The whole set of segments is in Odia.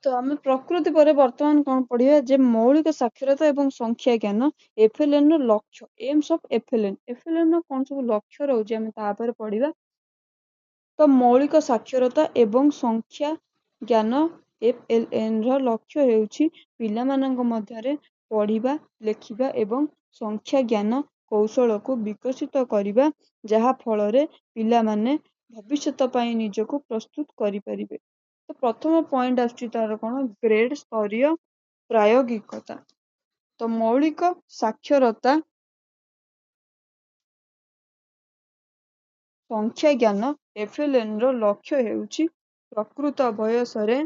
ତ ଆମେ ପ୍ରକୃତି ପରେ ବର୍ତ୍ତମାନ କଣ ପଢିବା ଯେ ମୌଳିକ ସାକ୍ଷରତା ଏବଂ ସଂଖ୍ୟା ଜ୍ଞାନ FLN ର ଲକ୍ଷ୍ୟ ଏମ୍ସ ଅଫ FLN ର କଣ ସବୁ ଲକ୍ଷ୍ୟ ରହୁଛି ଆମେ ତାପରେ ପଢିବା। ତ ମୌଳିକ ସାକ୍ଷରତା ଏବଂ ସଂଖ୍ୟା ଜ୍ଞାନ FLN ର ଲକ୍ଷ୍ୟ ହେଉଛି ପିଲାମାନଙ୍କ ମଧ୍ୟରେ ପଢିବା ଲେଖିବା ଏବଂ ସଂଖ୍ୟା ଜ୍ଞାନ କୌଶଳକୁ ବିକଶିତ କରିବା, ଯାହା ଫଳରେ ପିଲାମାନେ ଭବିଷ୍ୟତ ପାଇଁ ନିଜକୁ ପ୍ରସ୍ତୁତ କରିପାରିବେ। ତ ପ୍ରଥମ ପଏଣ୍ଟ ଆସୁଛି ତାର କଣ ଗ୍ରେଡ ସ୍ତରୀୟ ପ୍ରାୟୋଗିକତା। ତ ମୌଳିକ ସାକ୍ଷରତା ସଂଖ୍ୟା ଜ୍ଞାନ FLN ର ଲକ୍ଷ୍ୟ ହେଉଛି ପ୍ରକୃତ ବୟସରେ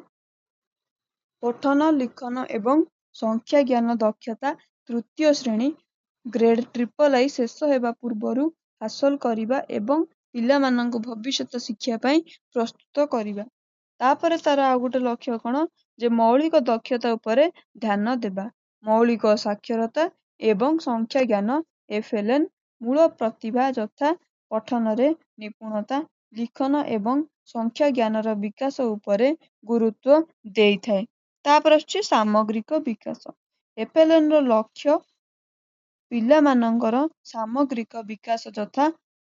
ପଠନ ଲିଖନ ଏବଂ ସଂଖ୍ୟା ଜ୍ଞାନ ଦକ୍ଷତା ତୃତୀୟ ଶ୍ରେଣୀ ଗ୍ରେଡ III ଶେଷ ହେବା ପୂର୍ବରୁ ହାସଲ କରିବା ଏବଂ ପିଲାମାନଙ୍କୁ ଭବିଷ୍ୟତ ଶିକ୍ଷା ପାଇଁ ପ୍ରସ୍ତୁତ କରିବା। ତାପରେ ତାର ଆଉ ଗୋଟେ ଲକ୍ଷ୍ୟ କଣ ଯେ ମୌଳିକ ଦକ୍ଷତା ଉପରେ ଧ୍ୟାନ ଦେବା। ମୌଳିକ ସାକ୍ଷରତା ଏବଂ ସଂଖ୍ୟା ଜ୍ଞାନ FLN ମୂଳ ପ୍ରତିଭା ଯଥା ପଠନରେ ନିପୁଣତା, ଲିଖନ ଏବଂ ସଂଖ୍ୟା ଜ୍ଞାନର ବିକାଶ ଉପରେ ଗୁରୁତ୍ୱ ଦେଇଥାଏ। ତାପରେ ଆସୁଛି ସାମଗ୍ରିକ ବିକାଶ। FLN ର ଲକ୍ଷ୍ୟ ପିଲାମାନଙ୍କର ସାମଗ୍ରିକ ବିକାଶ ଯଥା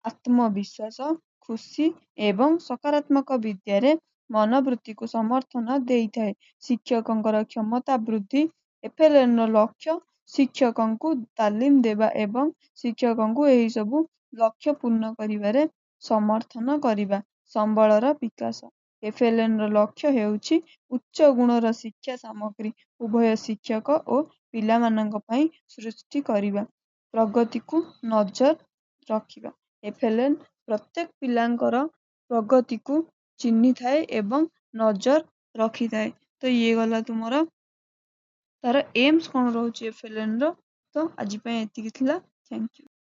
ଆତ୍ମବିଶ୍ୱାସ, ଖୁସି ଏବଂ ସକାରାତ୍ମକ ବିଦ୍ୟାରେ ମନୋବୃତ୍ତିକୁ ସମର୍ଥନ ଦେଇଥାଏ। ଶିକ୍ଷକଙ୍କର କ୍ଷମତା ବୃଦ୍ଧି। FLN ର ଲକ୍ଷ୍ୟ ଶିକ୍ଷକଙ୍କୁ ତାଲିମ ଦେବା ଏବଂ ଶିକ୍ଷକଙ୍କୁ ଏହି ସବୁ ଲକ୍ଷ୍ୟ ପୂର୍ଣ୍ଣ କରିବାରେ ସମର୍ଥନ କରିବା। ସମ୍ବଳର ବିକାଶ। FLN ର ଲକ୍ଷ୍ୟ ହେଉଛି ଉଚ୍ଚ ଗୁଣର ଶିକ୍ଷା ସାମଗ୍ରୀ ଉଭୟ ଶିକ୍ଷକ ଓ ପିଲାମାନଙ୍କ ପାଇଁ ସୃଷ୍ଟି କରିବା। ପ୍ରଗତିକୁ ନଜର ରଖିବା। FLN ପ୍ରତ୍ୟେକ ପିଲାଙ୍କର ପ୍ରଗତିକୁ ଚିହ୍ନିଥାଏ ଏବଂ ନଜର ରଖିଥାଏ। ତ ଇଏ ଗଲା ତୁମର ତାର ଏମ୍ସ କଣ ରହୁଛି FLN ର। ତ ଆଜି ପାଇଁ ଏତିକି ଥିଲା। Thank you.